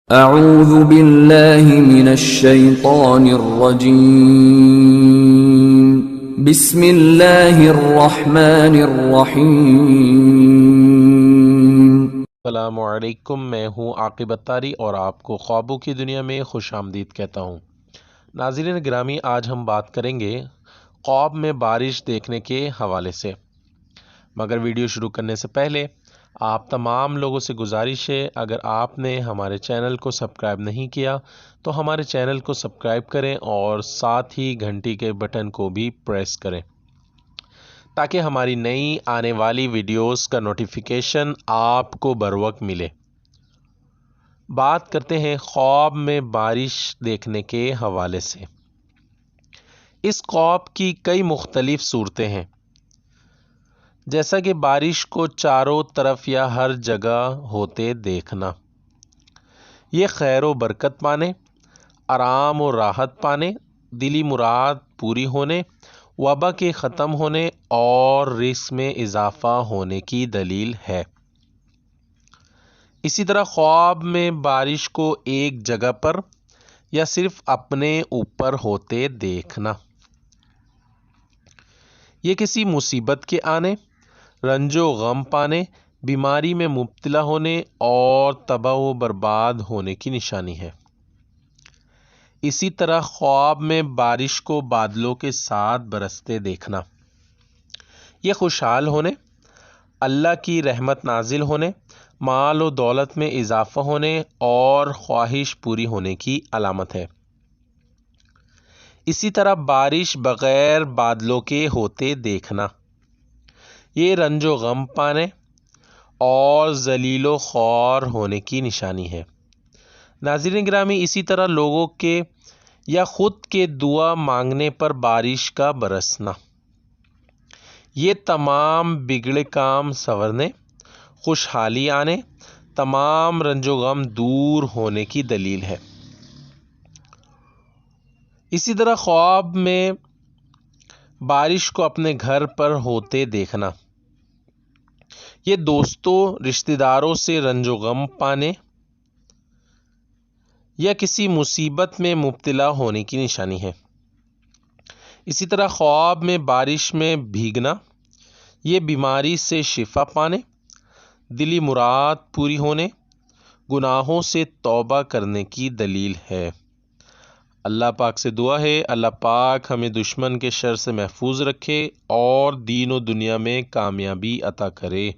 اعوذ باللہ من الشیطان الرجیم، بسم اللہ الرحمن الرحیم۔ السلام علیکم، میں ہوں عاقب اتاری اور آپ کو خوابوں کی دنیا میں خوش آمدید کہتا ہوں۔ ناظرین گرامی، آج ہم بات کریں گے خواب میں بارش دیکھنے کے حوالے سے، مگر ویڈیو شروع کرنے سے پہلے آپ تمام لوگوں سے گزارش ہے، اگر آپ نے ہمارے چینل کو سبسکرائب نہیں کیا تو ہمارے چینل کو سبسکرائب کریں اور ساتھ ہی گھنٹی کے بٹن کو بھی پریس کریں تاکہ ہماری نئی آنے والی ویڈیوز کا نوٹیفیکیشن آپ کو بروقت ملے۔ بات کرتے ہیں خواب میں بارش دیکھنے کے حوالے سے۔ اس خواب کی کئی مختلف صورتیں ہیں، جیسا کہ بارش کو چاروں طرف یا ہر جگہ ہوتے دیکھنا، یہ خیر و برکت پانے، آرام و راحت پانے، دلی مراد پوری ہونے، وبا کے ختم ہونے اور رزق میں اضافہ ہونے کی دلیل ہے۔ اسی طرح خواب میں بارش کو ایک جگہ پر یا صرف اپنے اوپر ہوتے دیکھنا، یہ کسی مصیبت کے آنے، رنج و غم پانے، بیماری میں مبتلا ہونے اور تباہ و برباد ہونے کی نشانی ہے۔ اسی طرح خواب میں بارش کو بادلوں کے ساتھ برستے دیکھنا، یہ خوشحال ہونے، اللہ کی رحمت نازل ہونے، مال و دولت میں اضافہ ہونے اور خواہش پوری ہونے کی علامت ہے۔ اسی طرح بارش بغیر بادلوں کے ہوتے دیکھنا، یہ رنج و غم پانے اور ذلیل و خوار ہونے کی نشانی ہے۔ ناظرین گرامی، اسی طرح لوگوں کے یا خود کے دعا مانگنے پر بارش کا برسنا، یہ تمام بگڑے کام سنورنے، خوشحالی آنے، تمام رنج و غم دور ہونے کی دلیل ہے۔ اسی طرح خواب میں بارش کو اپنے گھر پر ہوتے دیکھنا، یہ دوستوں رشتہ داروں سے رنج و غم پانے یا کسی مصیبت میں مبتلا ہونے کی نشانی ہے۔ اسی طرح خواب میں بارش میں بھیگنا، یہ بیماری سے شفا پانے، دلی مراد پوری ہونے، گناہوں سے توبہ کرنے کی دلیل ہے۔ اللہ پاک سے دعا ہے، اللہ پاک ہمیں دشمن کے شر سے محفوظ رکھے اور دین و دنیا میں کامیابی عطا کرے۔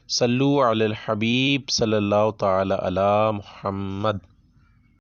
صلو علی الحبیب صلی اللہ تعالی علی محمد۔